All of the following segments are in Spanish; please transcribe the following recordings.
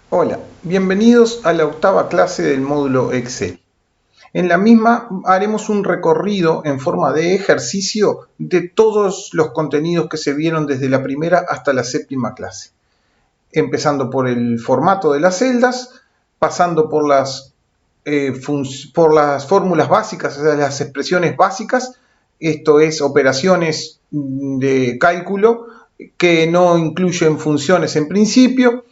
Hola, bienvenidos a la octava clase del módulo Excel. En la misma haremos un recorrido en forma de ejercicio de todos los contenidos que se vieron desde la primera hasta la séptima clase, empezando por el formato de las celdas, pasando por las fórmulas básicas, o sea, las expresiones básicas, esto es operaciones de cálculo que no incluyen funciones en principio.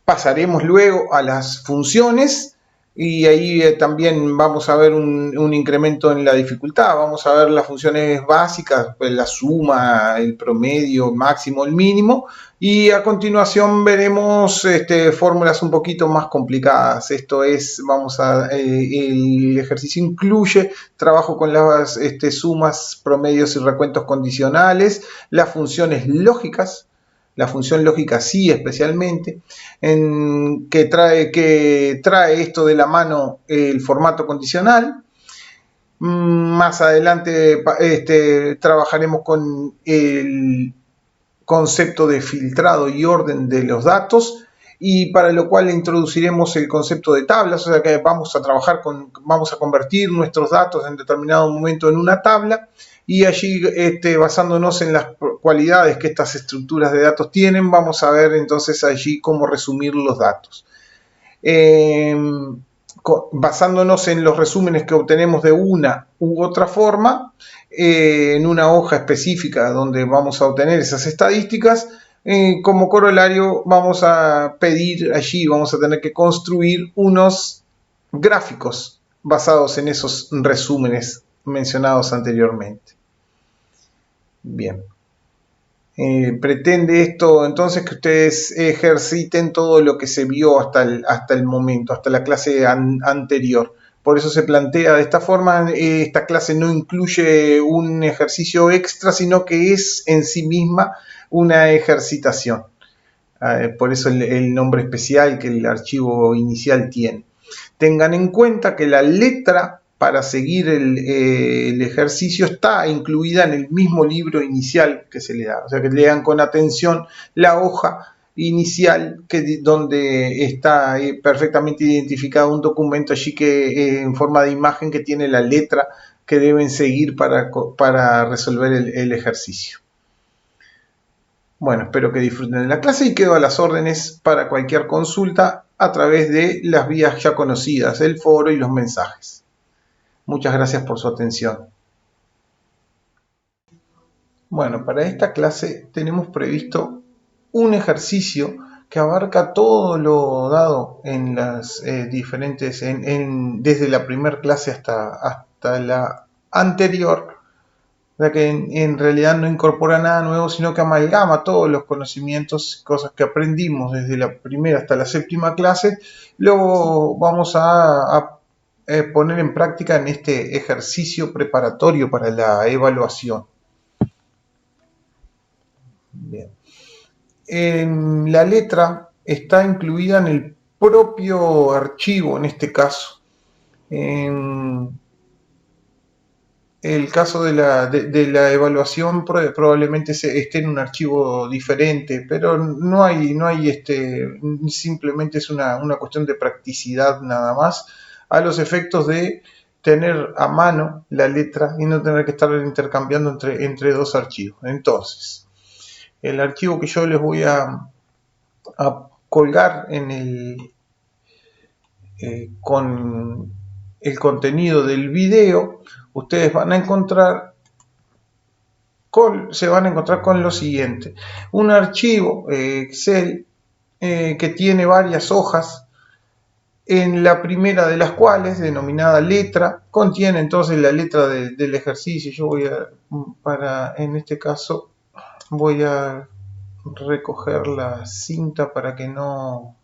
Pasaremos luego a las funciones y ahí también vamos a ver un incremento en la dificultad. Vamos a ver las funciones básicas, pues la suma, el promedio, el máximo, el mínimo. Y a continuación veremos fórmulas un poquito más complicadas. Esto es, el ejercicio incluye trabajo con las sumas, promedios y recuentos condicionales, las funciones lógicas, la función lógica sí especialmente, que trae esto de la mano el formato condicional. Más adelante trabajaremos con el concepto de filtrado y orden de los datos, y para lo cual introduciremos el concepto de tablas, o sea que vamos a convertir nuestros datos en determinado momento en una tabla, y allí basándonos en las cualidades que estas estructuras de datos tienen, vamos a ver entonces allí cómo resumir los datos. Basándonos en los resúmenes que obtenemos de una u otra forma, en una hoja específica donde vamos a obtener esas estadísticas, como corolario vamos a pedir allí, vamos a tener que construir unos gráficos basados en esos resúmenes mencionados anteriormente. Bien. Pretende esto entonces que ustedes ejerciten todo lo que se vio hasta el momento, hasta la clase anterior. Por eso se plantea de esta forma. Esta clase no incluye un ejercicio extra, sino que es en sí misma una ejercitación. Por eso el nombre especial que el archivo inicial tiene. Tengan en cuenta que la letra para seguir el ejercicio está incluida en el mismo libro inicial que se le da. O sea, que lean con atención la hoja inicial donde está perfectamente identificado un documento allí que en forma de imagen que tiene la letra que deben seguir para resolver el ejercicio. Bueno, espero que disfruten de la clase y quedo a las órdenes para cualquier consulta a través de las vías ya conocidas, el foro y los mensajes. Muchas gracias por su atención. Bueno, para esta clase tenemos previsto un ejercicio que abarca todo lo dado en las diferentes, desde la primera clase hasta la anterior, ya que en realidad no incorpora nada nuevo, sino que amalgama todos los conocimientos, cosas que aprendimos desde la primera hasta la séptima clase, luego vamos a poner en práctica en este ejercicio preparatorio para la evaluación. Bien. La letra está incluida en el propio archivo, en este caso. En el caso de la evaluación probablemente esté en un archivo diferente, pero no hay simplemente es una cuestión de practicidad nada más, a los efectos de tener a mano la letra y no tener que estar intercambiando entre dos archivos. Entonces, el archivo que yo les voy a colgar con el contenido del video, ustedes se van a encontrar con lo siguiente: un archivo Excel que tiene varias hojas, en la primera de las cuales, denominada letra, contiene entonces la letra del ejercicio. Yo en este caso voy a recoger la cinta para que no...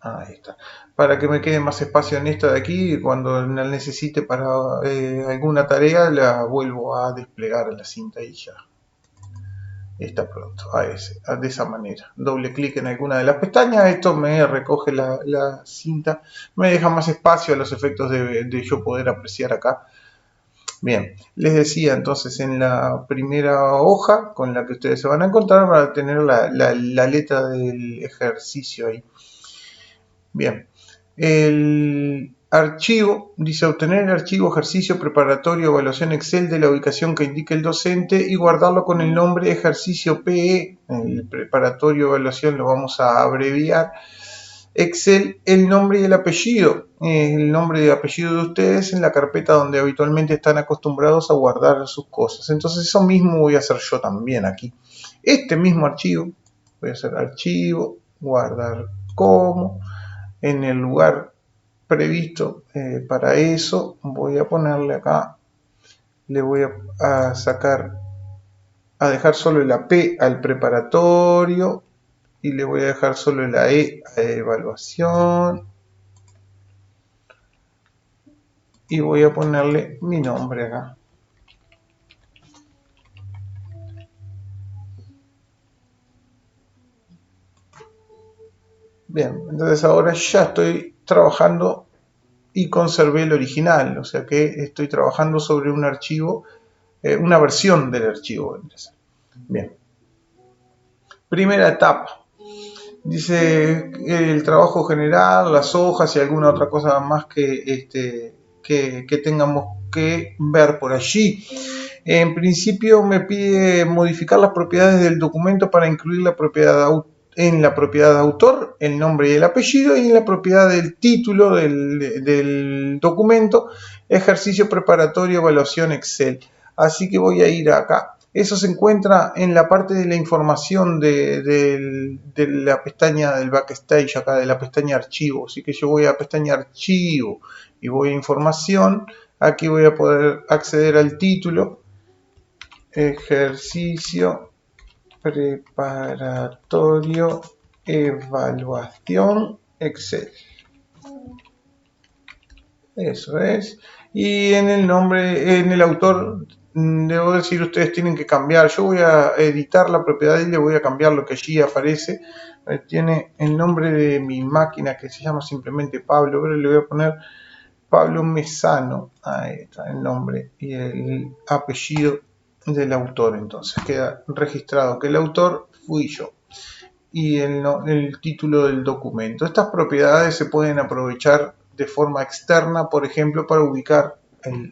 Ahí está. Para que me quede más espacio en esta de aquí, y cuando la necesite para alguna tarea la vuelvo a desplegar a la cinta y ya está pronto. De esa manera. Doble clic en alguna de las pestañas, esto me recoge la cinta, me deja más espacio a los efectos de yo poder apreciar acá Bien, les decía entonces en la primera hoja con la que ustedes se van a encontrar van a tener la letra del ejercicio ahí. Bien, el archivo, dice obtener el archivo ejercicio preparatorio evaluación Excel de la ubicación que indique el docente y guardarlo con el nombre ejercicio PE, el preparatorio evaluación lo vamos a abreviar, Excel, el nombre y el apellido y apellido de ustedes en la carpeta donde habitualmente están acostumbrados a guardar sus cosas. Entonces eso mismo voy a hacer yo también aquí. Este mismo archivo, voy a hacer archivo, guardar como, en el lugar previsto para eso, voy a ponerle acá, le voy a sacar, a dejar solo la P al preparatorio, y le voy a dejar solo la E a evaluación y voy a ponerle mi nombre acá. Bien, entonces ahora ya estoy trabajando y conservé el original, o sea que estoy trabajando sobre un archivo, una versión del archivo. Bien, primera etapa. Dice el trabajo general, las hojas y alguna otra cosa más que tengamos que ver por allí. En principio me pide modificar las propiedades del documento para incluir la propiedad en la propiedad de autor, el nombre y el apellido, y en la propiedad del título del documento, ejercicio preparatorio, evaluación Excel. Así que voy a ir acá. Eso se encuentra en la parte de la información de la pestaña del backstage, acá de la pestaña archivo. Así que yo voy a pestaña archivo y voy a información. Aquí voy a poder acceder al título, ejercicio preparatorio, evaluación Excel. Eso es. Y en el nombre, en el autor, debo decir, ustedes tienen que cambiar. Yo voy a editar la propiedad y le voy a cambiar lo que allí aparece. Tiene el nombre de mi máquina que se llama simplemente Pablo, pero le voy a poner Pablo Mesano. Ahí está el nombre y el apellido del autor. Entonces queda registrado que el autor fui yo. Y el título del documento. Estas propiedades se pueden aprovechar de forma externa, por ejemplo, para ubicar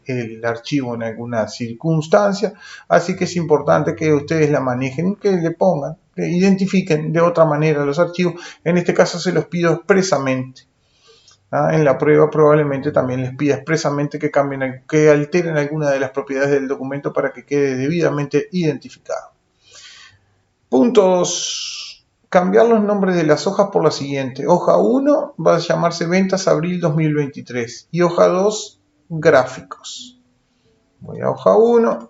el archivo en alguna circunstancia, así que es importante que ustedes la manejen, que le pongan, que identifiquen de otra manera los archivos. En este caso se los pido expresamente. En la prueba probablemente también les pida expresamente que cambien, que alteren alguna de las propiedades del documento para que quede debidamente identificado. Puntos. Cambiar los nombres de las hojas por la siguiente. Hoja 1 va a llamarse Ventas Abril 2023 y hoja 2 Gráficos. Voy a hoja 1,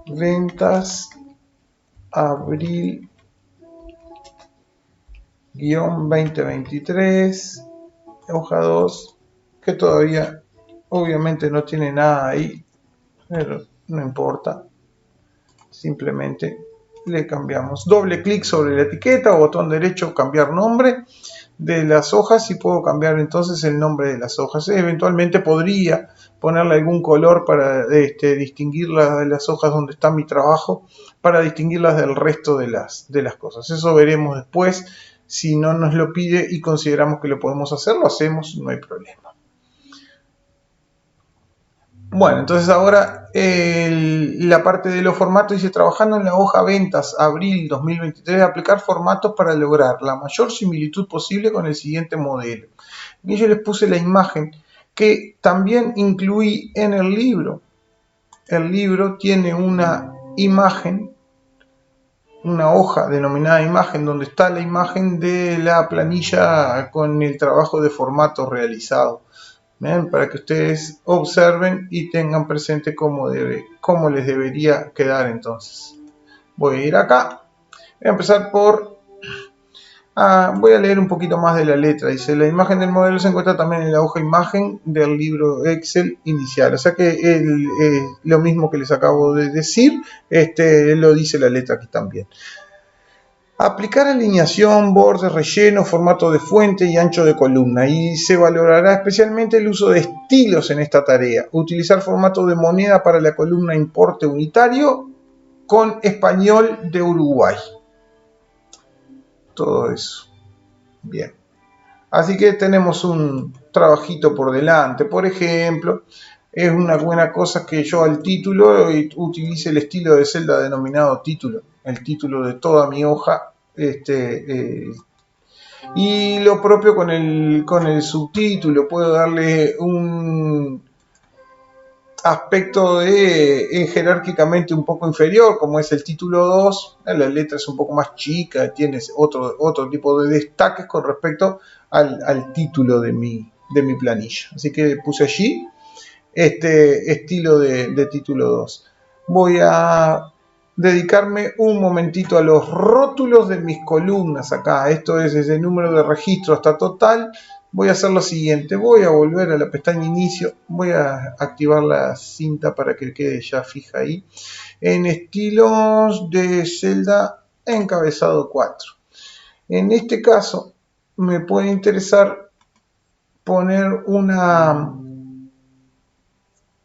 Ventas Abril 2023, hoja 2, que todavía obviamente no tiene nada ahí, pero no importa, simplemente le cambiamos, doble clic sobre la etiqueta o botón derecho, cambiar nombre de las hojas y puedo cambiar entonces el nombre de las hojas. Eventualmente podría ponerle algún color para distinguir las hojas donde está mi trabajo, para distinguirlas del resto de las cosas. Eso veremos después. Si no nos lo pide y consideramos que lo podemos hacer, lo hacemos, no hay problema. Bueno, entonces ahora la parte de los formatos dice trabajando en la hoja ventas abril 2023, aplicar formatos para lograr la mayor similitud posible con el siguiente modelo. Y yo les puse la imagen que también incluí en el libro. El libro tiene una imagen, una hoja denominada imagen, donde está la imagen de la planilla con el trabajo de formato realizado. ¿Ven? Para que ustedes observen y tengan presente cómo les debería quedar entonces. Voy a ir acá. Voy a empezar por... voy a leer un poquito más de la letra. Dice, la imagen del modelo se encuentra también en la hoja imagen del libro Excel inicial. O sea que lo mismo que les acabo de decir, lo dice la letra aquí también. Aplicar alineación, bordes, relleno, formato de fuente y ancho de columna, y se valorará especialmente el uso de estilos en esta tarea. Utilizar formato de moneda para la columna importe unitario con español de Uruguay. Todo eso. Bien. Así que tenemos un trabajito por delante. Por ejemplo, es una buena cosa que yo al título utilice el estilo de celda denominado título, el título de toda mi hoja, y lo propio con el subtítulo. Puedo darle un aspecto jerárquicamente un poco inferior, como es el título 2. La letra es un poco más chica, tiene otro tipo de destaques con respecto al título de mi planilla. Así que puse allí este estilo de título 2. Voy a dedicarme un momentito a los rótulos de mis columnas acá. Esto es desde el número de registro hasta total. Voy a hacer lo siguiente, voy a volver a la pestaña inicio, voy a activar la cinta para que quede ya fija ahí, en estilos de celda encabezado 4. En este caso me puede interesar poner una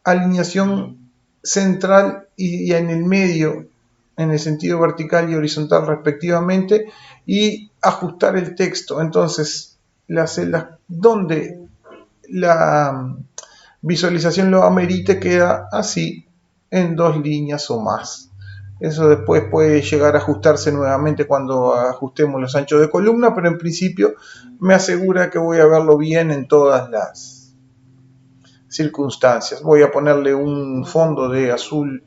alineación central y en el medio, en el sentido vertical y horizontal respectivamente, y ajustar el texto. Entonces, las celdas donde la visualización lo amerite queda así en 2 líneas o más. Eso después puede llegar a ajustarse nuevamente cuando ajustemos los anchos de columna, pero en principio me asegura que voy a verlo bien en todas las circunstancias. Voy a ponerle un fondo de azul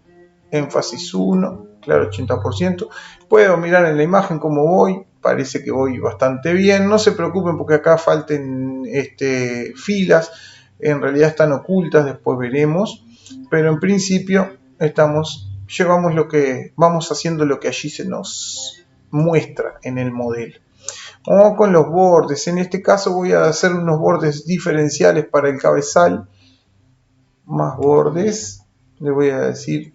énfasis 1, claro, 80%. Puedo mirar en la imagen cómo voy, parece que voy bastante bien. No se preocupen porque acá falten filas, en realidad están ocultas, después veremos, pero en principio vamos haciendo lo que allí se nos muestra en el modelo. Vamos con los bordes. En este caso voy a hacer unos bordes diferenciales para el cabezal. Más bordes, le voy a decir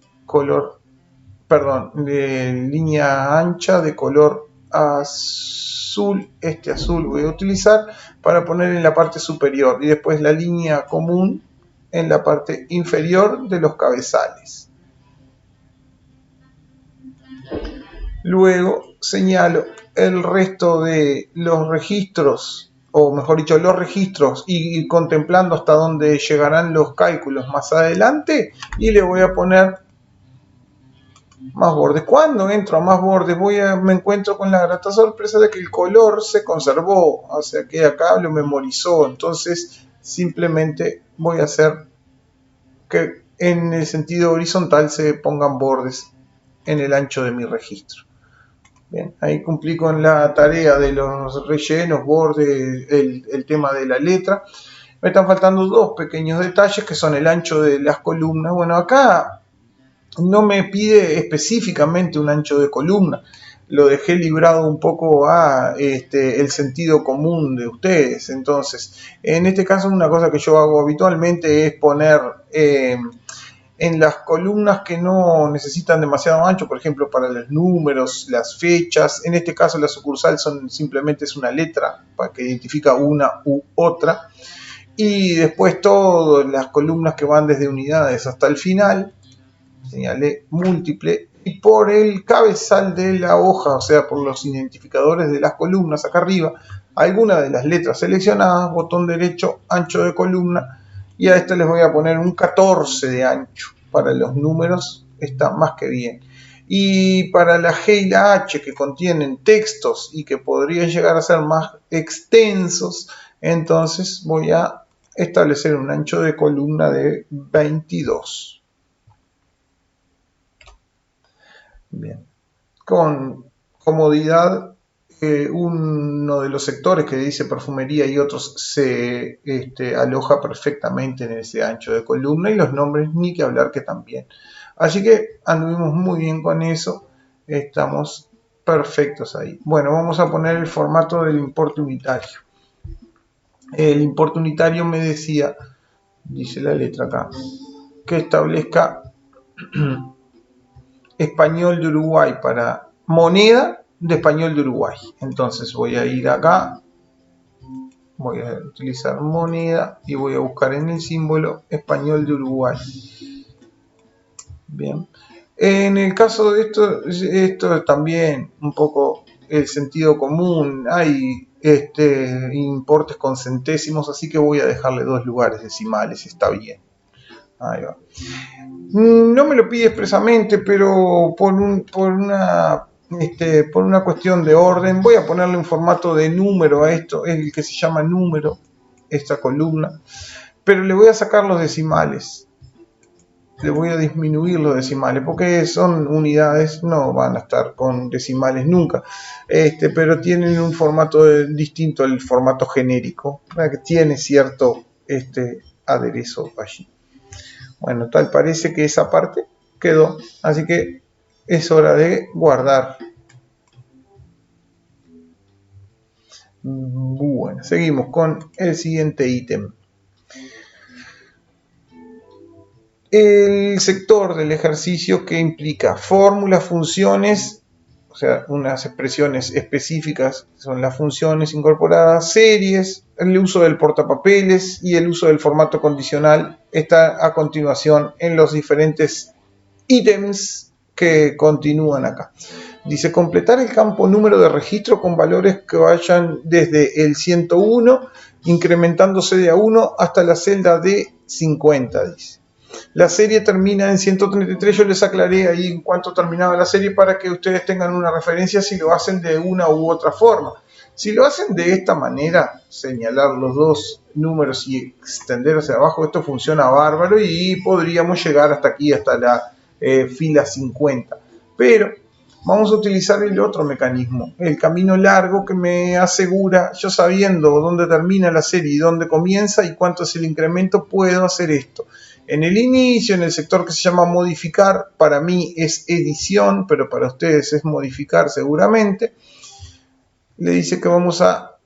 de línea ancha de color azul. Este azul voy a utilizar para poner en la parte superior y después la línea común en la parte inferior de los cabezales. Luego señalo el resto de los registros, o mejor dicho, los registros, y contemplando hasta dónde llegarán los cálculos más adelante, y le voy a poner más bordes. Cuando entro a más bordes me encuentro con la grata sorpresa de que el color se conservó, o sea que acá lo memorizó. Entonces simplemente voy a hacer que en el sentido horizontal se pongan bordes en el ancho de mi registro. Bien, ahí cumplí con la tarea de los rellenos, bordes, el tema de la letra. Me están faltando 2 pequeños detalles que son el ancho de las columnas. Bueno, acá no me pide específicamente un ancho de columna, lo dejé librado un poco a el sentido común de ustedes. Entonces, en este caso una cosa que yo hago habitualmente es poner en las columnas que no necesitan demasiado ancho, por ejemplo para los números, las fechas. En este caso la sucursal simplemente es una letra para que identifica una u otra, y después todas las columnas que van desde unidades hasta el final señalé múltiple, y por el cabezal de la hoja, o sea por los identificadores de las columnas acá arriba, alguna de las letras seleccionadas, botón derecho, ancho de columna, y a esto les voy a poner un 14 de ancho. Para los números está más que bien. Y para la G y la H, que contienen textos y que podrían llegar a ser más extensos, entonces voy a establecer un ancho de columna de 22. Bien. Con comodidad, uno de los sectores que dice perfumería y otros se aloja perfectamente en ese ancho de columna, y los nombres ni que hablar que también. Así que anduvimos muy bien con eso, estamos perfectos ahí. Bueno, vamos a poner el formato del importe unitario. El importe unitario me decía, dice la letra acá, que establezca español de Uruguay para moneda de español de Uruguay. Entonces voy a ir acá, voy a utilizar moneda y voy a buscar en el símbolo español de Uruguay. Bien, en el caso de esto también un poco el sentido común, hay importes con centésimos, así que voy a dejarle 2 lugares decimales, está bien. Ahí va. No me lo pide expresamente, pero por una cuestión de orden, voy a ponerle un formato de número a esto, es el que se llama número, esta columna, pero le voy a sacar los decimales. Le voy a disminuir los decimales porque son unidades, no van a estar con decimales nunca, pero tienen un formato distinto al formato genérico, que tiene cierto aderezo allí. Bueno, tal parece que esa parte quedó, así que es hora de guardar. Bueno, seguimos con el siguiente ítem. El sector del ejercicio que implica fórmulas, funciones, o sea, unas expresiones específicas son las funciones incorporadas, series, el uso del portapapeles y el uso del formato condicional está a continuación en los diferentes ítems que continúan acá. Dice completar el campo número de registro con valores que vayan desde el 101, incrementándose de a 1 hasta la celda de 50, dice. La serie termina en 133, yo les aclaré ahí en cuánto terminaba la serie para que ustedes tengan una referencia si lo hacen de una u otra forma. Si lo hacen de esta manera, señalar los dos números y extender hacia abajo, esto funciona bárbaro y podríamos llegar hasta aquí, hasta la fila 50. Pero vamos a utilizar el otro mecanismo, el camino largo que me asegura, yo sabiendo dónde termina la serie y dónde comienza y cuánto es el incremento, puedo hacer esto. En el inicio, en el sector que se llama modificar, para mí es edición, pero para ustedes es modificar seguramente. Le dice que vamos a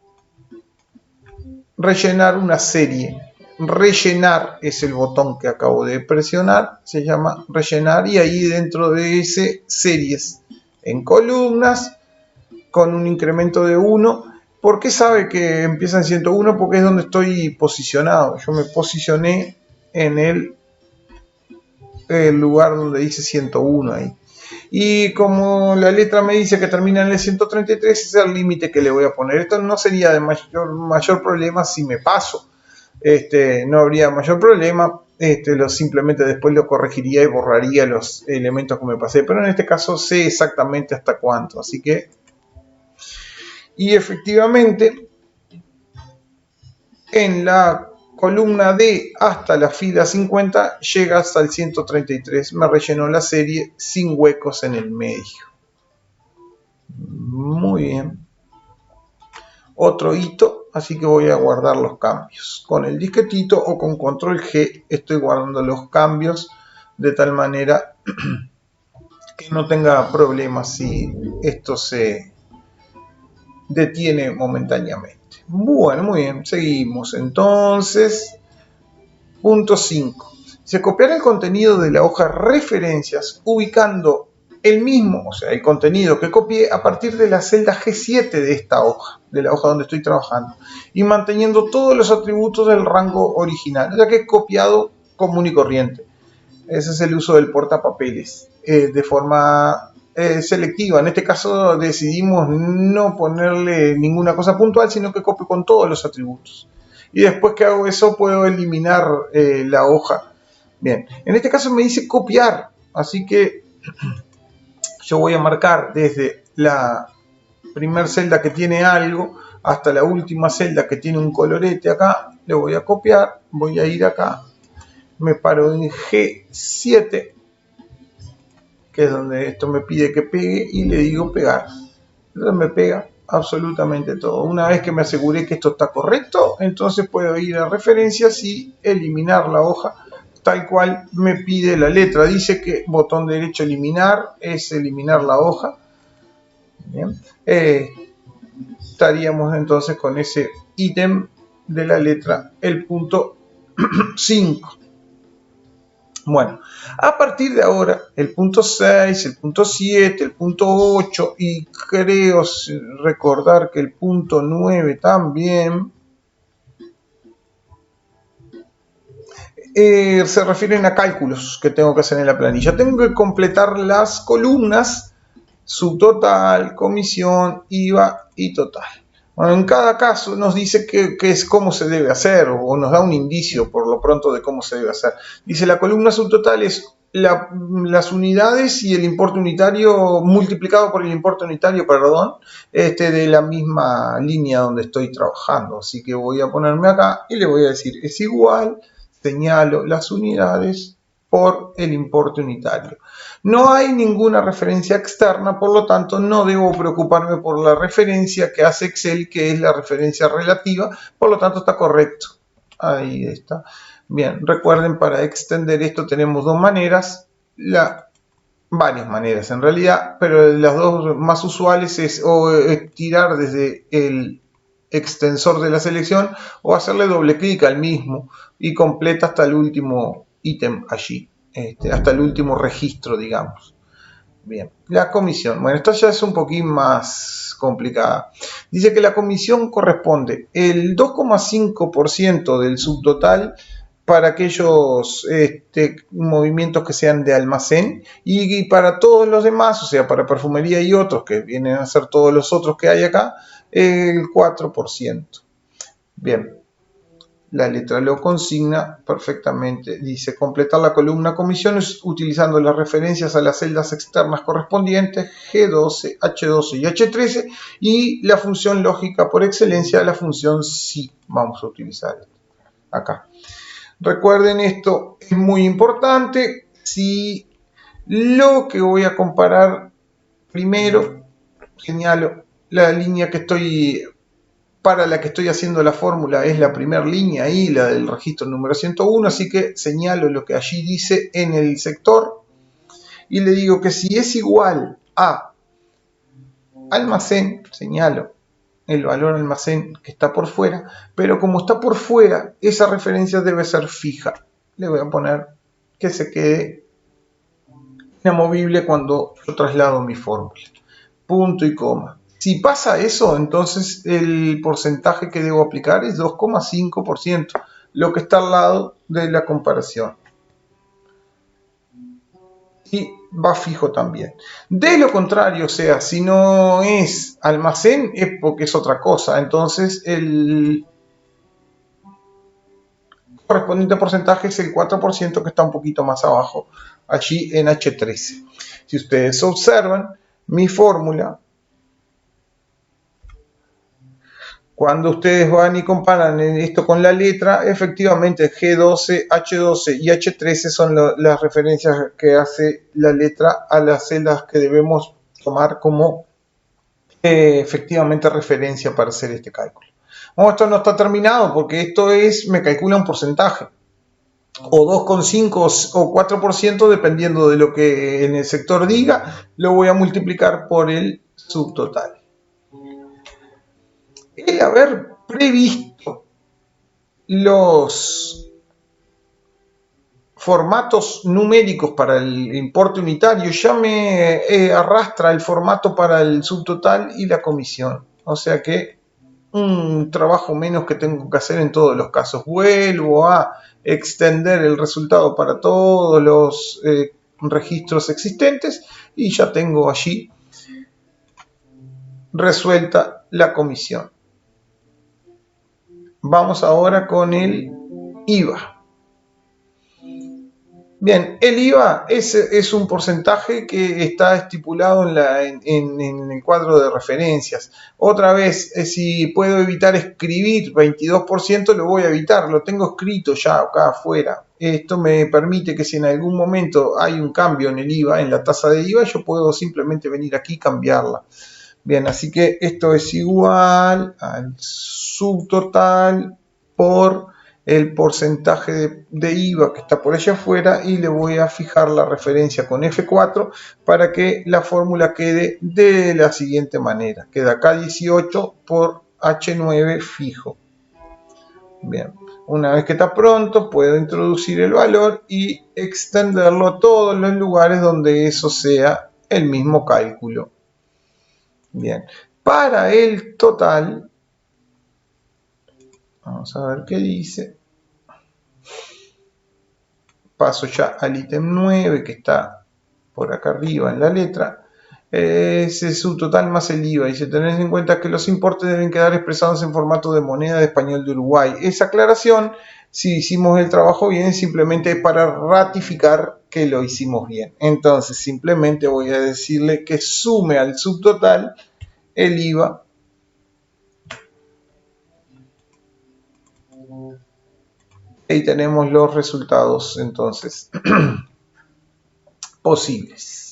rellenar una serie. Rellenar es el botón que acabo de presionar, se llama rellenar, y ahí dentro de ese series en columnas con un incremento de 1. ¿Por qué sabe que empieza en 101? Porque es donde estoy posicionado. Yo me posicioné en el lugar donde dice 101 ahí. Y como la letra me dice que termina en el 133, ese es el límite que le voy a poner. Esto no sería de mayor problema si me paso. No habría mayor problema. Simplemente después lo corregiría y borraría los elementos que me pasé. Pero en este caso sé exactamente hasta cuánto. Así que... Y efectivamente, en la columna D hasta la fila 50 llega hasta el 133. Me rellenó la serie sin huecos en el medio. Muy bien. Otro hito, así que voy a guardar los cambios. Con el disquetito o con control G estoy guardando los cambios de tal manera que no tenga problemas si esto se detiene momentáneamente. Bueno, muy bien, seguimos. Entonces, punto 5. Se copiará el contenido de la hoja referencias ubicando el mismo, o sea, el contenido que copié a partir de la celda G7 de esta hoja, de la hoja donde estoy trabajando, y manteniendo todos los atributos del rango original, ya que es copiado común y corriente. Ese es el uso del portapapeles, de forma selectiva. En este caso decidimos no ponerle ninguna cosa puntual, sino que copio con todos los atributos. Y después que hago eso puedo eliminar la hoja. Bien, en este caso me dice copiar, así que yo voy a marcar desde la primera celda que tiene algo hasta la última celda que tiene un colorete acá. Le voy a copiar, voy a ir acá, me paro en G7, que es donde esto me pide que pegue, y le digo pegar. Entonces me pega absolutamente todo. Una vez que me aseguré que esto está correcto, entonces puedo ir a referencias y eliminar la hoja tal cual me pide la letra. Dice que botón derecho eliminar es eliminar la hoja. Bien. Estaríamos entonces con ese ítem de la letra, el punto 5. Bueno, a partir de ahora, el punto 6, el punto 7, el punto 8 y creo recordar que el punto 9 también se refieren a cálculos que tengo que hacer en la planilla. Tengo que completar las columnas, subtotal, comisión, IVA y total. Bueno, en cada caso nos dice que es cómo se debe hacer o nos da un indicio por lo pronto de cómo se debe hacer. Dice la columna subtotal es las unidades y el importe unitario multiplicado por el importe unitario, perdón, de la misma línea donde estoy trabajando. Así que voy a ponerme acá y le voy a decir es igual, señalo las unidades por el importe unitario. No hay ninguna referencia externa, por lo tanto no debo preocuparme por la referencia que hace Excel, que es la referencia relativa, por lo tanto está correcto. Ahí está. Bien, recuerden, para extender esto tenemos dos maneras, varias maneras en realidad, pero las dos más usuales es o tirar desde el extensor de la selección o hacerle doble clic al mismo y completa hasta el último ítem allí, hasta el último registro, digamos. Bien, la comisión. Bueno, esto ya es un poquín más complicada. Dice que la comisión corresponde el 2,5% del subtotal para aquellos movimientos que sean de almacén y para todos los demás, o sea, para perfumería y otros, que vienen a ser todos los otros que hay acá, el 4%. Bien, la letra lo consigna perfectamente. Dice completar la columna comisiones utilizando las referencias a las celdas externas correspondientes G12, H12 y H13 y la función lógica por excelencia, la función sí. Vamos a utilizar acá. Recuerden, esto es muy importante. Si lo que voy a comparar primero, señalo la línea que para la que estoy haciendo la fórmula es la primera línea ahí, la del registro número 101, así que señalo lo que allí dice en el sector y le digo que si es igual a almacén, señalo el valor almacén que está por fuera, pero como está por fuera, esa referencia debe ser fija. Le voy a poner que se quede inamovible cuando yo traslado mi fórmula. Punto y coma. Si pasa eso, entonces el porcentaje que debo aplicar es 2,5%, lo que está al lado de la comparación. Y va fijo también. De lo contrario, o sea, si no es almacén, es porque es otra cosa. Entonces el correspondiente porcentaje es el 4%, que está un poquito más abajo, allí en H13. Si ustedes observan mi fórmula, cuando ustedes van y comparan esto con la letra, efectivamente G12, H12 y H13 son las referencias que hace la letra a las celdas que debemos tomar como efectivamente referencia para hacer este cálculo. Bueno, esto no está terminado porque esto me calcula un porcentaje, o 2,5 o 4%, dependiendo de lo que en el sector diga, lo voy a multiplicar por el subtotal. El haber previsto los formatos numéricos para el importe unitario ya me arrastra el formato para el subtotal y la comisión. O sea que un trabajo menos que tengo que hacer en todos los casos. Vuelvo a extender el resultado para todos los registros existentes y ya tengo allí resuelta la comisión. Vamos ahora con el IVA. Bien, el IVA es un porcentaje que está estipulado en el cuadro de referencias. Otra vez, si puedo evitar escribir 22%, lo voy a evitar. Lo tengo escrito ya acá afuera. Esto me permite que si en algún momento hay un cambio en el IVA, en la tasa de IVA, yo puedo simplemente venir aquí y cambiarla. Bien, así que esto es igual al subtotal por el porcentaje de IVA que está por allá afuera y le voy a fijar la referencia con F4 para que la fórmula quede de la siguiente manera. Queda acá 18 por H9 fijo. Bien, Una vez que está pronto, puedo introducir el valor y extenderlo a todos los lugares donde eso sea el mismo cálculo. Bien, para el total, vamos a ver qué dice. Paso ya al ítem 9 que está por acá arriba en la letra. Ese es su total más el IVA. Dice, tened en cuenta que los importes deben quedar expresados en formato de moneda de español de Uruguay. Esa aclaración, si hicimos el trabajo bien, simplemente es para ratificar que lo hicimos bien. Entonces, simplemente voy a decirle que sume al subtotal el IVA. Ahí tenemos los resultados, entonces, posibles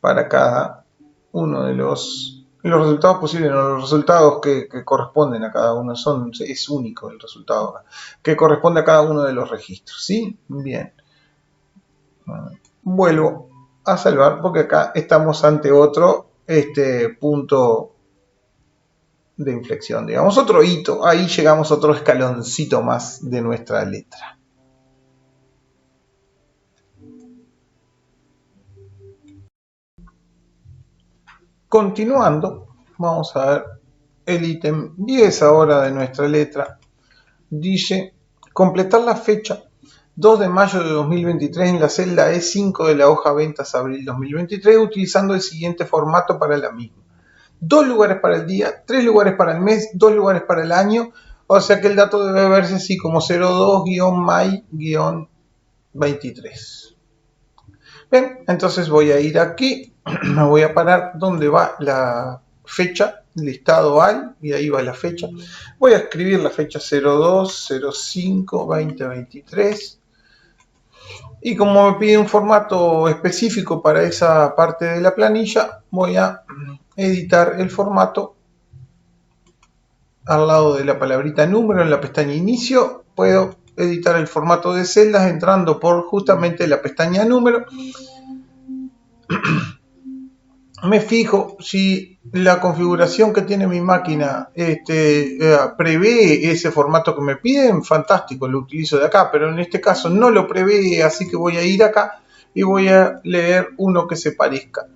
para cada uno de los resultados posibles, no, los resultados que corresponden a cada uno, es único el resultado que corresponde a cada uno de los registros, ¿sí? Bien. Vuelvo a salvar porque acá estamos ante otro punto de inflexión, digamos, otro hito. Ahí llegamos a otro escaloncito más de nuestra letra. Continuando, vamos a ver el ítem 10 ahora de nuestra letra. Dice, completar la fecha 2 de mayo de 2023 en la celda E5 de la hoja ventas abril 2023 utilizando el siguiente formato para la misma. 2 lugares para el día, 3 lugares para el mes, 2 lugares para el año, o sea que el dato debe verse así como 02-may-23. Bien, entonces voy a ir aquí, me voy a parar donde va la fecha, listado al, y ahí va la fecha. Voy a escribir la fecha 02-05-2023. Y como me pide un formato específico para esa parte de la planilla, voy a editar el formato al lado de la palabrita número en la pestaña inicio. Puedo editar el formato de celdas entrando por justamente la pestaña número. Me fijo si la configuración que tiene mi máquina prevé ese formato que me piden, fantástico, lo utilizo de acá, pero en este caso no lo prevé, así que voy a ir acá y voy a leer uno que se parezca.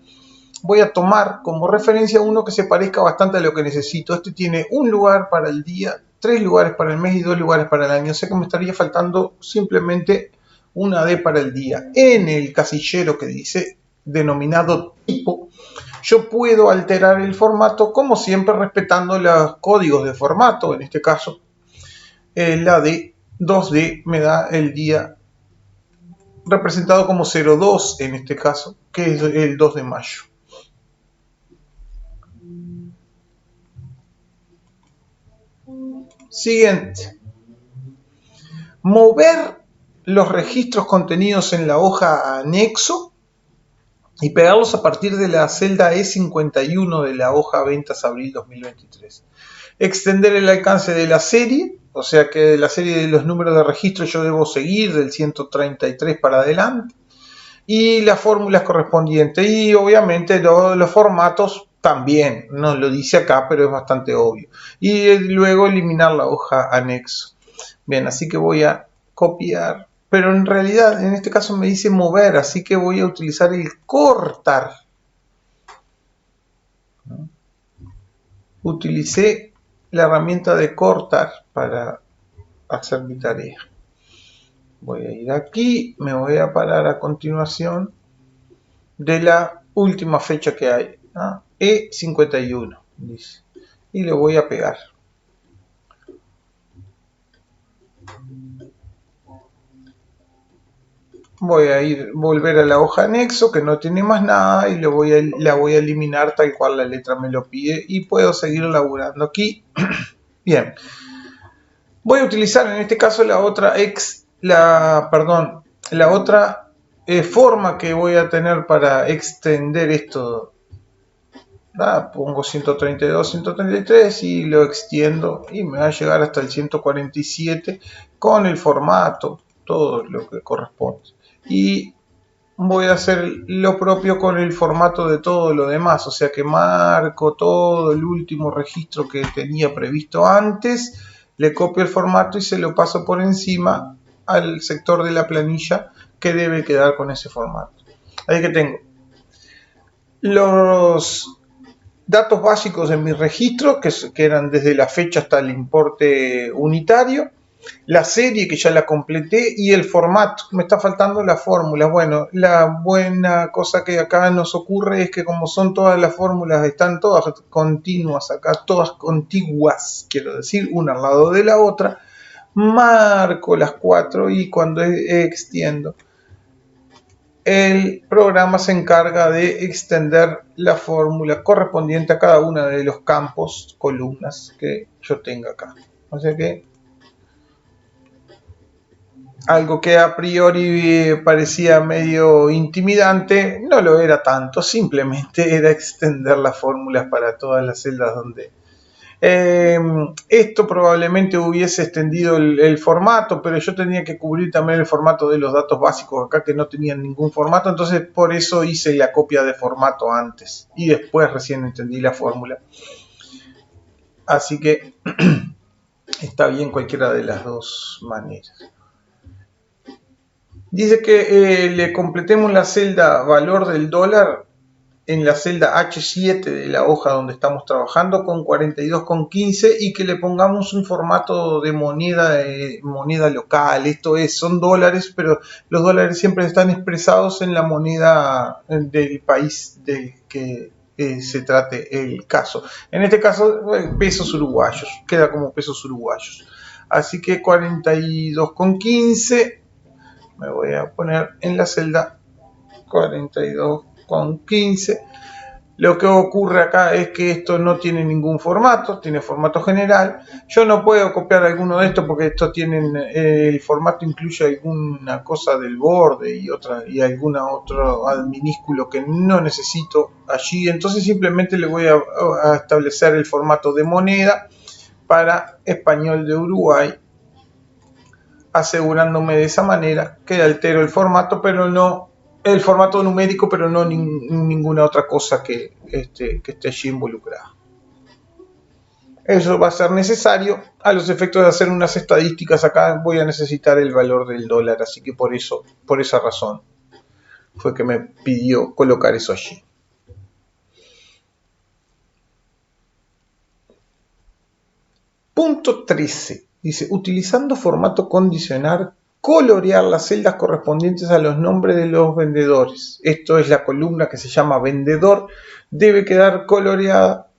Voy a tomar como referencia uno que se parezca bastante a lo que necesito. Este tiene un lugar para el día, 3 lugares para el mes y 2 lugares para el año. O sea que me estaría faltando simplemente una D para el día. En el casillero que dice denominado tipo, yo puedo alterar el formato como siempre respetando los códigos de formato. En este caso, la D 2D me da el día representado como 02 en este caso, que es el 2 de mayo. Siguiente. Mover los registros contenidos en la hoja anexo y pegarlos a partir de la celda E51 de la hoja ventas abril 2023. Extender el alcance de la serie, o sea que de la serie de los números de registro yo debo seguir del 133 para adelante. Y las fórmulas correspondientes y obviamente los formatos también, no lo dice acá, pero es bastante obvio. Y luego eliminar la hoja anexo. Bien, así que voy a copiar, pero en realidad en este caso me dice mover, así que voy a utilizar el cortar. Utilicé la herramienta de cortar para hacer mi tarea. Voy a ir aquí, me voy a parar a continuación de la última fecha que hay, ¿no? E51, dice, y le voy a pegar. Voy a volver a la hoja anexo que no tiene más nada y la voy a eliminar tal cual la letra me lo pide y puedo seguir laburando aquí. Bien, voy a utilizar en este caso la otra forma que voy a tener para extender esto. Pongo 132, 133 y lo extiendo y me va a llegar hasta el 147 con el formato, todo lo que corresponde. Y voy a hacer lo propio con el formato de todo lo demás, o sea que marco todo el último registro que tenía previsto antes le copio el formato y se lo paso por encima al sector de la planilla que debe quedar con ese formato. Ahí que tengo los datos básicos de mi registro, que eran desde la fecha hasta el importe unitario, la serie que ya la completé y el formato. Me está faltando la fórmula. Bueno, la buena cosa que acá nos ocurre es que como son todas las fórmulas, están todas continuas acá, todas contiguas, quiero decir, una al lado de la otra, marco las 4 y cuando extiendo, el programa se encarga de extender la fórmula correspondiente a cada uno de los campos, columnas que yo tenga acá. O sea que algo que a priori parecía medio intimidante, no lo era tanto, simplemente era extender las fórmulas para todas las celdas donde... esto probablemente hubiese extendido el formato, pero yo tenía que cubrir también el formato de los datos básicos acá que no tenían ningún formato, entonces por eso hice la copia de formato antes y después recién entendí la fórmula. Así que está bien cualquiera de las dos maneras. Dice que le completemos la celda valor del dólar en la celda H7 de la hoja donde estamos trabajando con 42,15 y que le pongamos un formato de moneda local. Esto es, son dólares, pero los dólares siempre están expresados en la moneda del país del que se trate el caso. En este caso, pesos uruguayos, queda como pesos uruguayos. Así que 42,15 me voy a poner en la celda 42,15. Lo que ocurre acá es que esto no tiene ningún formato, tiene formato general. Yo no puedo copiar alguno de estos porque estos tienen el formato incluye alguna cosa del borde y alguna otro minúsculo que no necesito allí. Entonces simplemente le voy a establecer el formato de moneda para español de Uruguay, asegurándome de esa manera que altero el formato, pero no el formato numérico, pero no ninguna otra cosa que esté allí involucrada. Eso va a ser necesario a los efectos de hacer unas estadísticas. Acá voy a necesitar el valor del dólar, así que por esa razón fue que me pidió colocar eso allí. Punto 13. Dice, utilizando formato condicional, colorear las celdas correspondientes a los nombres de los vendedores. Esto es la columna que se llama vendedor. Debe quedar coloreada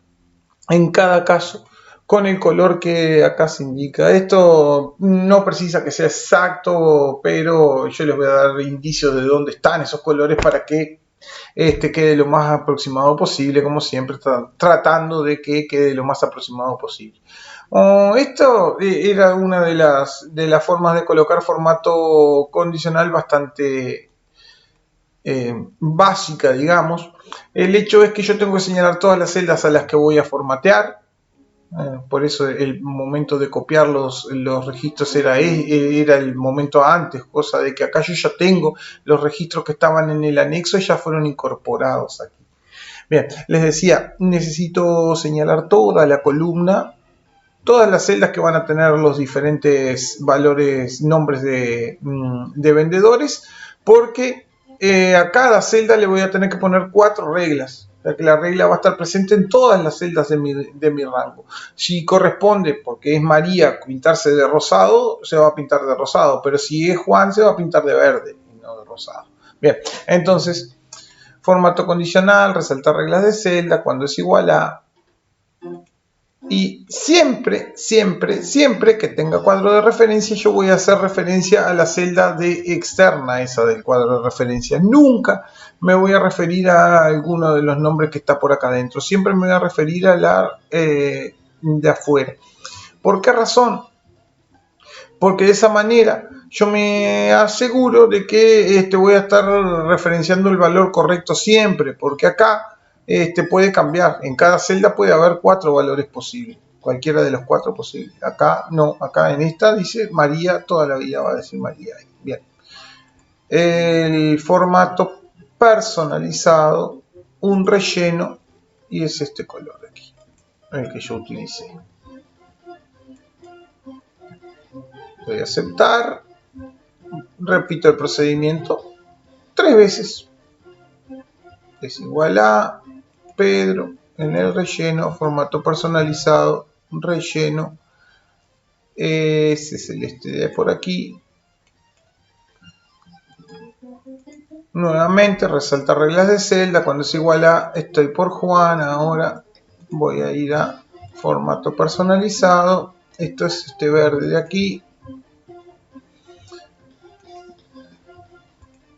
en cada caso con el color que acá se indica. Esto no precisa que sea exacto, pero yo les voy a dar indicios de dónde están esos colores para que quede lo más aproximado posible, como siempre, tratando de que quede lo más aproximado posible. Esto era una de las formas de colocar formato condicional bastante básica, digamos. El hecho es que yo tengo que señalar todas las celdas a las que voy a formatear. Por eso el momento de copiar los registros era el momento antes, cosa de que acá yo ya tengo los registros que estaban en el anexo y ya fueron incorporados aquí. Bien, les decía, necesito señalar toda la columna, todas las celdas que van a tener los diferentes valores, nombres de vendedores, porque a cada celda le voy a tener que poner 4 reglas. O sea que la regla va a estar presente en todas las celdas de mi rango. Si corresponde, porque es María, pintarse de rosado, se va a pintar de rosado, pero si es Juan, se va a pintar de verde y no de rosado. Bien, entonces, formato condicional, resaltar reglas de celda, cuando es igual a... Y siempre que tenga cuadro de referencia, yo voy a hacer referencia a la celda externa, esa del cuadro de referencia. Nunca me voy a referir a alguno de los nombres que está por acá adentro. Siempre me voy a referir a la de afuera. ¿Por qué razón? Porque de esa manera yo me aseguro de que voy a estar referenciando el valor correcto siempre, porque acá puede cambiar. En cada celda puede haber 4 valores posibles, cualquiera de los 4 posibles. Acá no, acá en esta dice María, toda la vida va a decir María. Bien. El formato personalizado, un relleno, y es este color de aquí, el que yo utilicé. Voy a aceptar. Repito el procedimiento 3 veces. Es igual a Pedro en el relleno, formato personalizado, relleno. Ese es el de por aquí. Nuevamente resaltar reglas de celda. Cuando es igual a estoy por Juan. Ahora voy a ir a formato personalizado. Esto es este verde de aquí.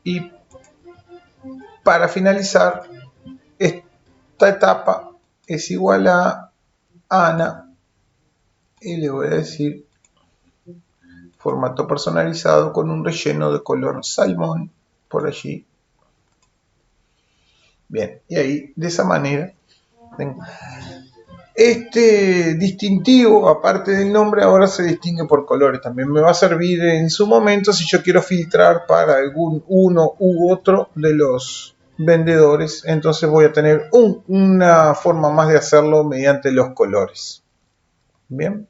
Y para finalizar, esta etapa es igual a Ana. Y le voy a decir formato personalizado con un relleno de color salmón por allí. Bien, y ahí de esa manera tengo este distintivo, aparte del nombre, ahora se distingue por colores. También me va a servir en su momento si yo quiero filtrar para algún uno u otro de los vendedores. Entonces voy a tener una forma más de hacerlo mediante los colores. Bien.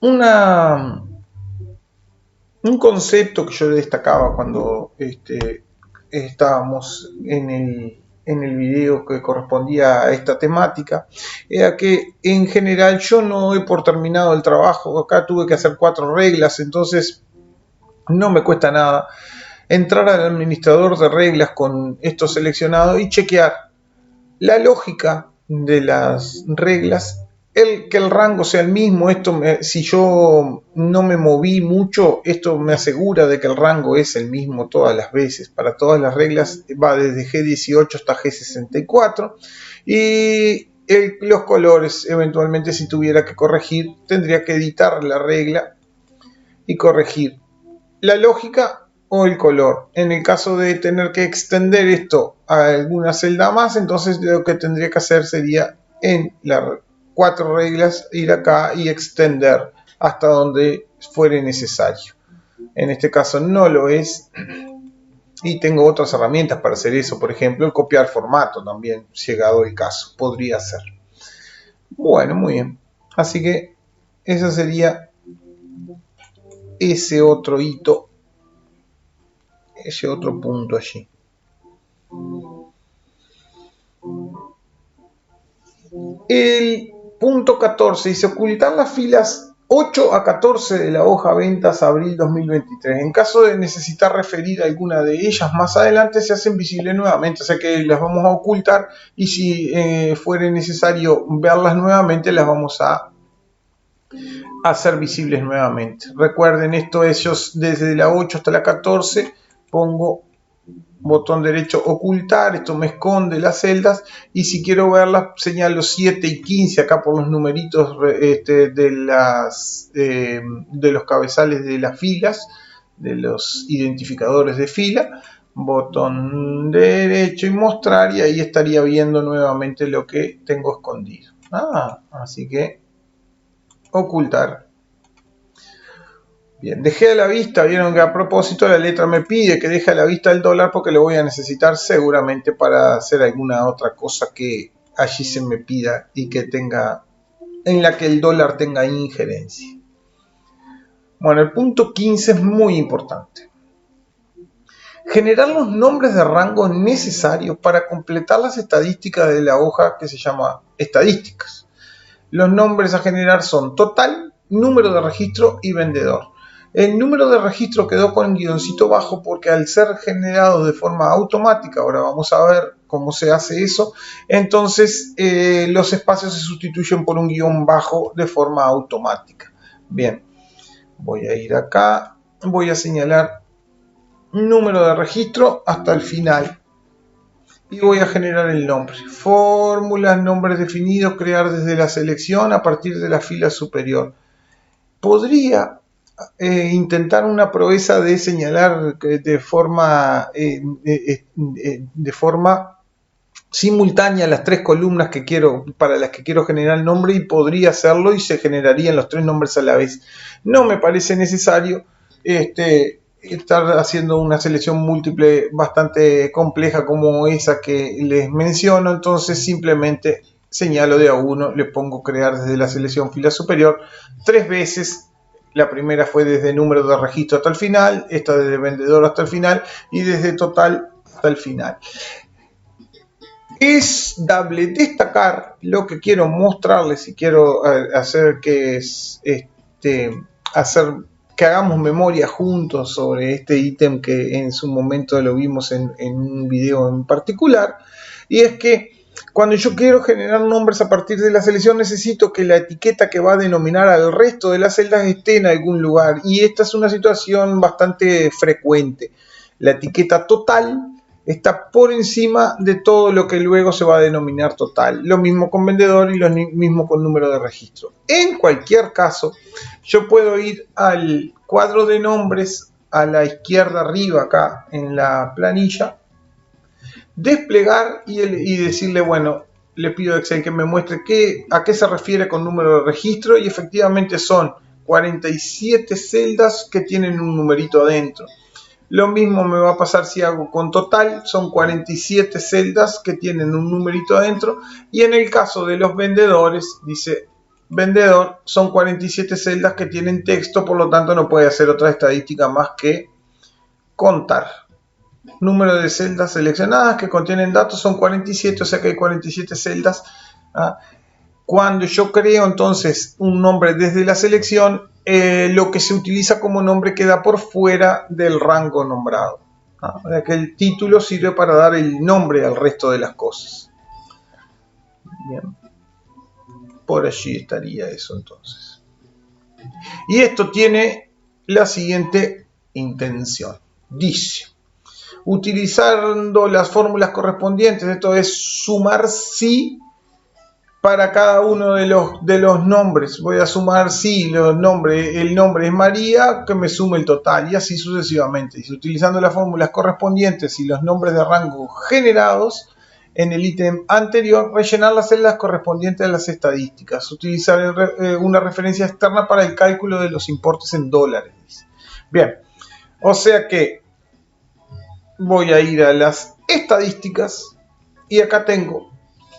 Un concepto que yo destacaba cuando estábamos en el video que correspondía a esta temática, era que en general yo no doy por terminado el trabajo. Acá tuve que hacer 4 reglas, entonces no me cuesta nada entrar al administrador de reglas con esto seleccionado y chequear la lógica de las reglas, que el rango sea el mismo. Si yo no me moví mucho, esto me asegura de que el rango es el mismo todas las veces. Para todas las reglas va desde G18 hasta G64. Y los colores, eventualmente si tuviera que corregir, tendría que editar la regla y corregir la lógica o el color. En el caso de tener que extender esto a alguna celda más, entonces lo que tendría que hacer sería en las 4 reglas ir acá y extender hasta donde fuere necesario. En este caso no lo es y tengo otras herramientas para hacer eso. Por ejemplo, el copiar formato también, llegado el caso, podría ser. Bueno, muy bien. Así que eso sería ese otro hito, ese otro punto allí. El punto 14 dice ocultar las filas 8 a 14 de la hoja ventas abril 2023. En caso de necesitar referir a alguna de ellas más adelante, se hacen visibles nuevamente. O sea que las vamos a ocultar y si fuere necesario verlas nuevamente, las vamos a hacer visibles nuevamente. Recuerden, esto es yo desde la 8 hasta la 14 pongo botón derecho ocultar, esto me esconde las celdas y si quiero verlas señalo 7 y 15 acá por los numeritos de los cabezales de las filas, de los identificadores de fila. Botón derecho y mostrar y ahí estaría viendo nuevamente lo que tengo escondido. Así que ocultar. Bien, dejé a la vista, vieron que a propósito la letra me pide que deje a la vista el dólar porque lo voy a necesitar seguramente para hacer alguna otra cosa que allí se me pida y que en la que el dólar tenga injerencia. Bueno, el punto 15 es muy importante. Generar los nombres de rango necesarios para completar las estadísticas de la hoja que se llama estadísticas. Los nombres a generar son total, número de registro y vendedor. El número de registro quedó con guioncito bajo porque al ser generado de forma automática, ahora vamos a ver cómo se hace eso, entonces los espacios se sustituyen por un guión bajo de forma automática. Bien, voy a ir acá, voy a señalar número de registro hasta el final y voy a generar el nombre. Fórmulas, nombres definidos, crear desde la selección a partir de la fila superior. Podría intentar una proeza de señalar de forma simultánea las 3 columnas para las que quiero generar el nombre, y podría hacerlo y se generarían los 3 nombres a la vez. No me parece necesario estar haciendo una selección múltiple bastante compleja como esa que les menciono, entonces simplemente señalo de a uno, le pongo crear desde la selección fila superior 3 veces. La primera fue desde número de registro hasta el final, esta desde vendedor hasta el final y desde total hasta el final. Es dable destacar lo que quiero mostrarles y quiero hacer que que hagamos memoria juntos sobre este ítem que en su momento lo vimos en un video en particular, y es que cuando yo quiero generar nombres a partir de la selección necesito que la etiqueta que va a denominar al resto de las celdas esté en algún lugar, y esta es una situación bastante frecuente. La etiqueta total está por encima de todo lo que luego se va a denominar total. Lo mismo con vendedor y lo mismo con número de registro. En cualquier caso, yo puedo ir al cuadro de nombres a la izquierda arriba acá en la planilla, desplegar y decirle, bueno, le pido a Excel que me muestre a qué se refiere con número de registro, y efectivamente son 47 celdas que tienen un numerito adentro. Lo mismo me va a pasar si hago con total, son 47 celdas que tienen un numerito adentro, y en el caso de los vendedores, dice vendedor, son 47 celdas que tienen texto, por lo tanto no puede hacer otra estadística más que contar. Número de celdas seleccionadas que contienen datos son 47, o sea que hay 47 celdas. Cuando yo creo entonces un nombre desde la selección, lo que se utiliza como nombre queda por fuera del rango nombrado. O sea que el título sirve para dar el nombre al resto de las cosas. Bien. Por allí estaría eso entonces. Y esto tiene la siguiente intención. Dice, utilizando las fórmulas correspondientes, esto es sumar sí para cada uno de los nombres. Voy a sumar sí, el nombre es María, que me sume el total, y así sucesivamente. Y utilizando las fórmulas correspondientes y los nombres de rango generados en el ítem anterior, rellenar las celdas correspondientes a las estadísticas. Utilizar una referencia externa para el cálculo de los importes en dólares. Bien, o sea que voy a ir a las estadísticas y acá tengo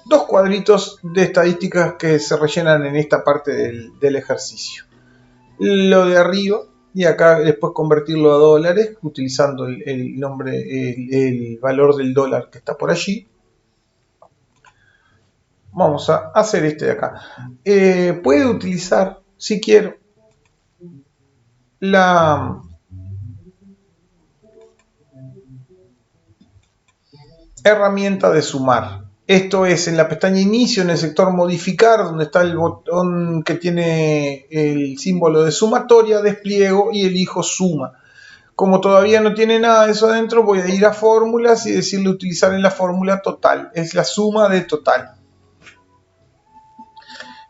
dos cuadritos de estadísticas que se rellenan en esta parte del ejercicio. Lo de arriba, y acá después convertirlo a dólares utilizando el valor del dólar que está por allí. Vamos a hacer este de acá. Puedo utilizar, si quiero, la herramienta de sumar. Esto es en la pestaña inicio, en el sector modificar, donde está el botón que tiene el símbolo de sumatoria, despliego y elijo suma. Como todavía no tiene nada de eso adentro, voy a ir a fórmulas y decirle utilizar en la fórmula total. Es la suma de total.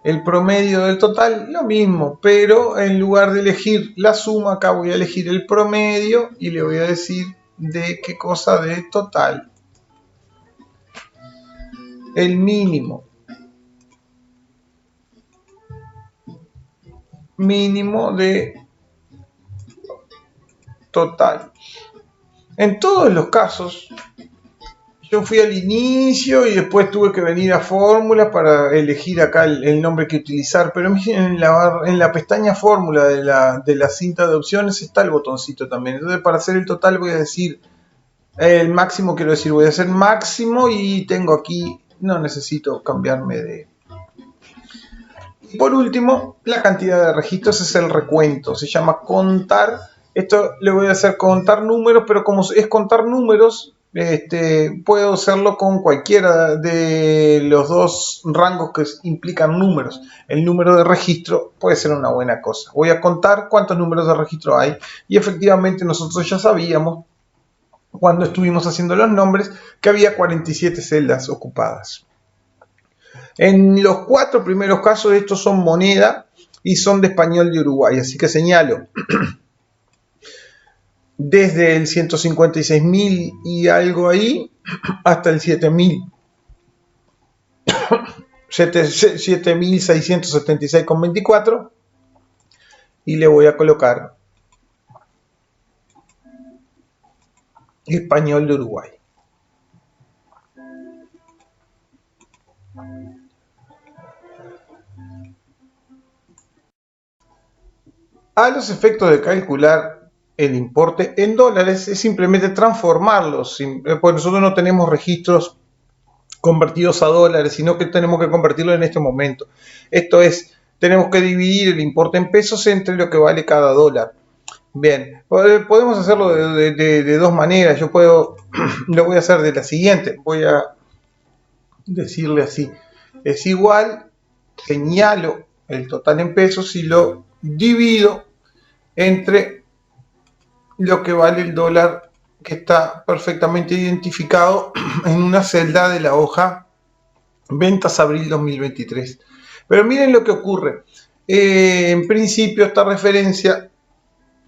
El promedio del total, lo mismo, pero en lugar de elegir la suma, acá voy a elegir el promedio y le voy a decir de qué cosa de total. El mínimo de total. En todos los casos, yo fui al inicio y después tuve que venir a fórmula para elegir acá el nombre que utilizar, pero en la pestaña fórmula de la cinta de opciones está el botoncito también. Entonces, para hacer el total voy a decir el máximo, quiero decir, voy a hacer máximo, y tengo aquí, no necesito cambiarme de... Por último, la cantidad de registros es el recuento, se llama contar. Esto le voy a hacer contar números, pero como es contar números, puedo hacerlo con cualquiera de los dos rangos que implican números. El número de registro puede ser una buena cosa. Voy a contar cuántos números de registro hay, y efectivamente nosotros ya sabíamos, cuando estuvimos haciendo los nombres, que había 47 celdas ocupadas. En los 4 primeros casos, estos son moneda y son de español de Uruguay, así que señalo desde el 156.000 y algo ahí hasta el 7.676,24, y le voy a colocar español de Uruguay. A los efectos de calcular el importe en dólares es simplemente transformarlos. Pues nosotros no tenemos registros convertidos a dólares, sino que tenemos que convertirlo en este momento. Esto es, tenemos que dividir el importe en pesos entre lo que vale cada dólar. Bien, podemos hacerlo de dos maneras. Yo lo voy a hacer de la siguiente. Voy a decirle así. Es igual, señalo el total en pesos y lo divido entre lo que vale el dólar, que está perfectamente identificado en una celda de la hoja ventas abril 2023. Pero miren lo que ocurre. En principio esta referencia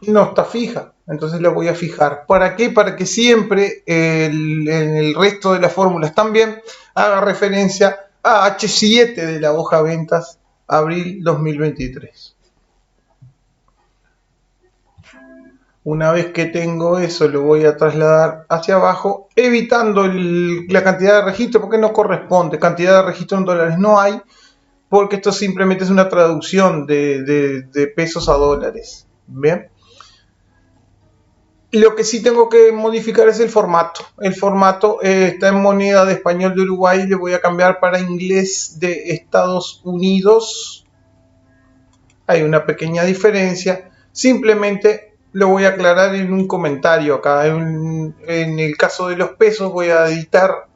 no está fija, entonces la voy a fijar. ¿Para qué? Para que siempre en el resto de las fórmulas también haga referencia a H7 de la hoja ventas abril 2023. Una vez que tengo eso, lo voy a trasladar hacia abajo, evitando la cantidad de registro, porque no corresponde. Cantidad de registro en dólares no hay, porque esto simplemente es una traducción de pesos a dólares. Bien. Lo que sí tengo que modificar es el formato. El formato está en moneda de español de Uruguay. Le voy a cambiar para inglés de Estados Unidos. Hay una pequeña diferencia. Simplemente lo voy a aclarar en un comentario acá. En el caso de los pesos voy a editar,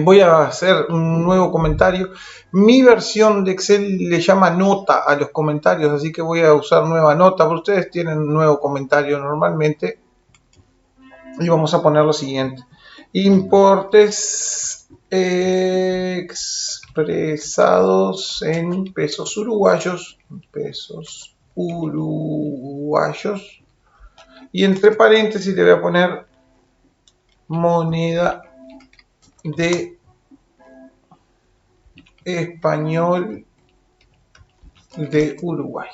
voy a hacer un nuevo comentario. Mi versión de Excel le llama nota a los comentarios, así que voy a usar nueva nota. Pero ustedes tienen un nuevo comentario normalmente. Y vamos a poner lo siguiente. Importes expresados en pesos uruguayos. Y entre paréntesis le voy a poner moneda de español de Uruguay.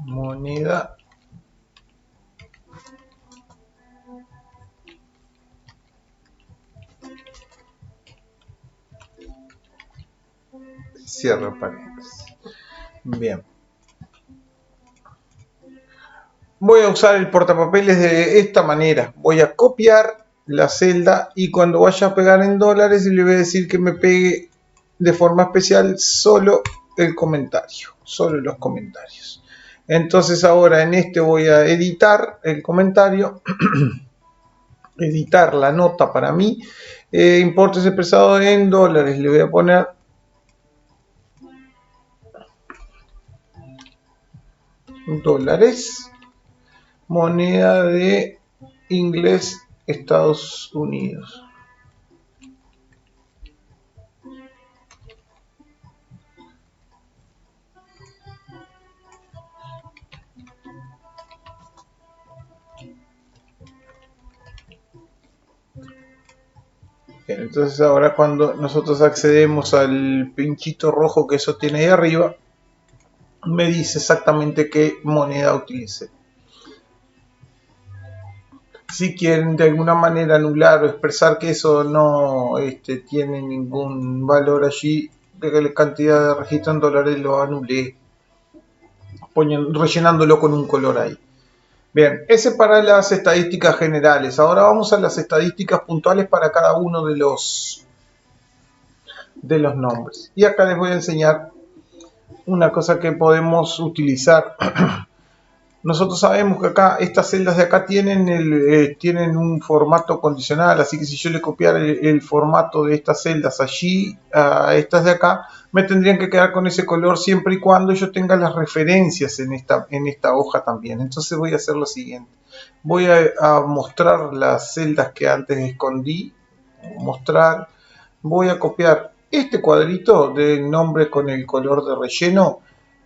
Moneda cierro paréntesis. Bien. Voy a usar el portapapeles de esta manera. Voy a copiar la celda y cuando vaya a pegar en dólares le voy a decir que me pegue de forma especial solo el comentario, solo los comentarios. Entonces ahora en este voy a editar el comentario, editar la nota para mí, importes expresados en dólares, le voy a poner dólares, moneda de inglés Estados Unidos. Bien, entonces ahora cuando nosotros accedemos al pinchito rojo que eso tiene ahí arriba, me dice exactamente qué moneda utilice. Si quieren de alguna manera anular o expresar que eso no tiene ningún valor allí, de la cantidad de registro en dólares lo anulé, rellenándolo con un color ahí. Bien, ese para las estadísticas generales. Ahora vamos a las estadísticas puntuales para cada uno de los nombres. Y acá les voy a enseñar una cosa que podemos utilizar. Nosotros sabemos que acá estas celdas de acá tienen un formato condicional, así que si yo le copiara el formato de estas celdas allí a estas de acá, me tendrían que quedar con ese color siempre y cuando yo tenga las referencias en esta hoja también. Entonces voy a hacer lo siguiente. Voy a mostrar las celdas que antes escondí. Mostrar. Voy a copiar este cuadrito de nombre con el color de relleno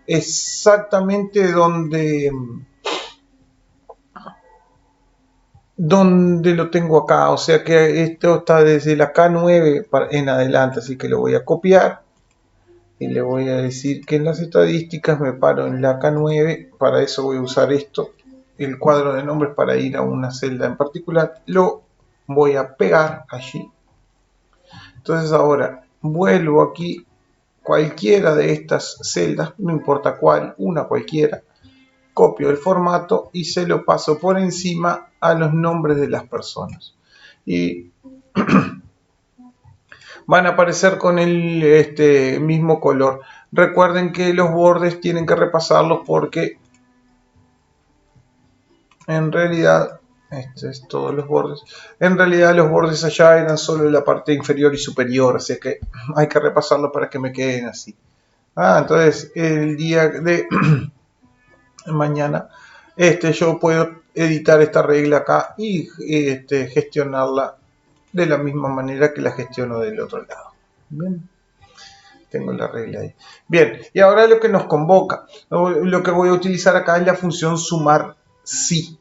exactamente donde lo tengo acá, o sea que esto está desde la K9 en adelante, así que lo voy a copiar y le voy a decir que en las estadísticas me paro en la K9. Para eso voy a usar esto, el cuadro de nombres para ir a una celda en particular, lo voy a pegar allí. Entonces ahora vuelvo aquí, cualquiera de estas celdas, no importa cuál, una cualquiera, copio el formato y se lo paso por encima a los nombres de las personas. Y van a aparecer con el mismo color. Recuerden que los bordes tienen que repasarlos porque en realidad, es todos los bordes. En realidad los bordes allá eran solo la parte inferior y superior, así que hay que repasarlo para que me queden así. Entonces el día de mañana yo puedo editar esta regla acá y gestionarla de la misma manera que la gestiono del otro lado. Bien, tengo la regla ahí. Bien, y ahora lo que nos convoca, lo que voy a utilizar acá es la función sumar si.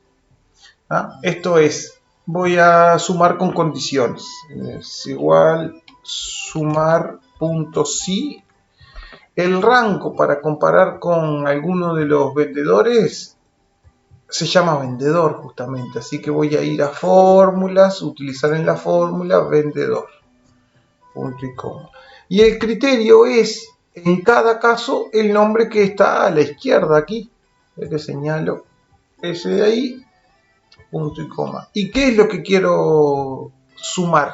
Esto es, voy a sumar con condiciones. Es igual sumar.si. El rango para comparar con alguno de los vendedores se llama vendedor justamente, así que voy a ir a fórmulas, utilizar en la fórmula vendedor, punto y coma. Y el criterio es en cada caso el nombre que está a la izquierda aquí, que señalo ese de ahí, punto y coma. ¿Y qué es lo que quiero sumar?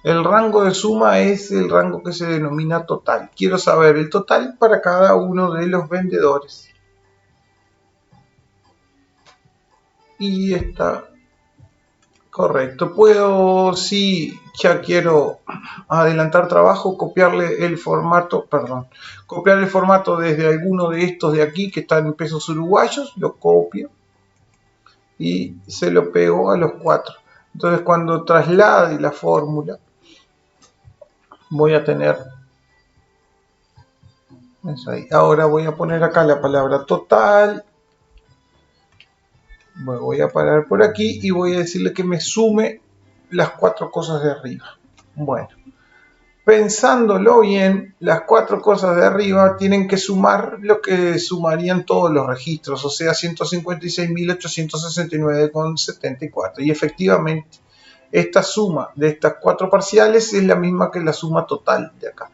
El rango de suma es el rango que se denomina total. Quiero saber el total para cada uno de los vendedores. Y está correcto. Puedo, si ya quiero adelantar trabajo, copiarle el formato, copiar el formato desde alguno de estos de aquí que están en pesos uruguayos, lo copio y se lo pego a los 4. Entonces cuando traslade la fórmula, voy a tener eso ahí. Ahora voy a poner acá la palabra total. Voy a parar por aquí y voy a decirle que me sume las 4 cosas de arriba. Bueno, pensándolo bien, las 4 cosas de arriba tienen que sumar lo que sumarían todos los registros, o sea, 156.869,74. Y efectivamente, esta suma de estas 4 parciales es la misma que la suma total de acá.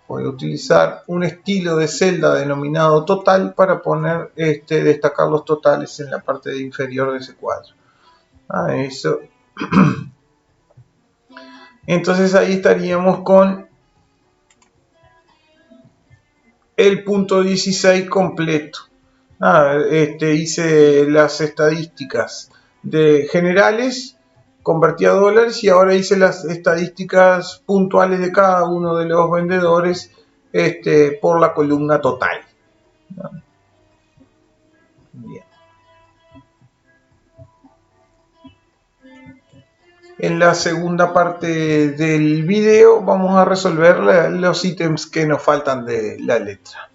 Voy a utilizar un estilo de celda denominado total para poner destacar los totales en la parte inferior de ese cuadro. Eso. Entonces ahí estaríamos con el punto 16 completo. Hice las estadísticas de generales, convertí a dólares y ahora hice las estadísticas puntuales de cada uno de los vendedores por la columna total. Bien. En la segunda parte del video vamos a resolver los ítems que nos faltan de la letra.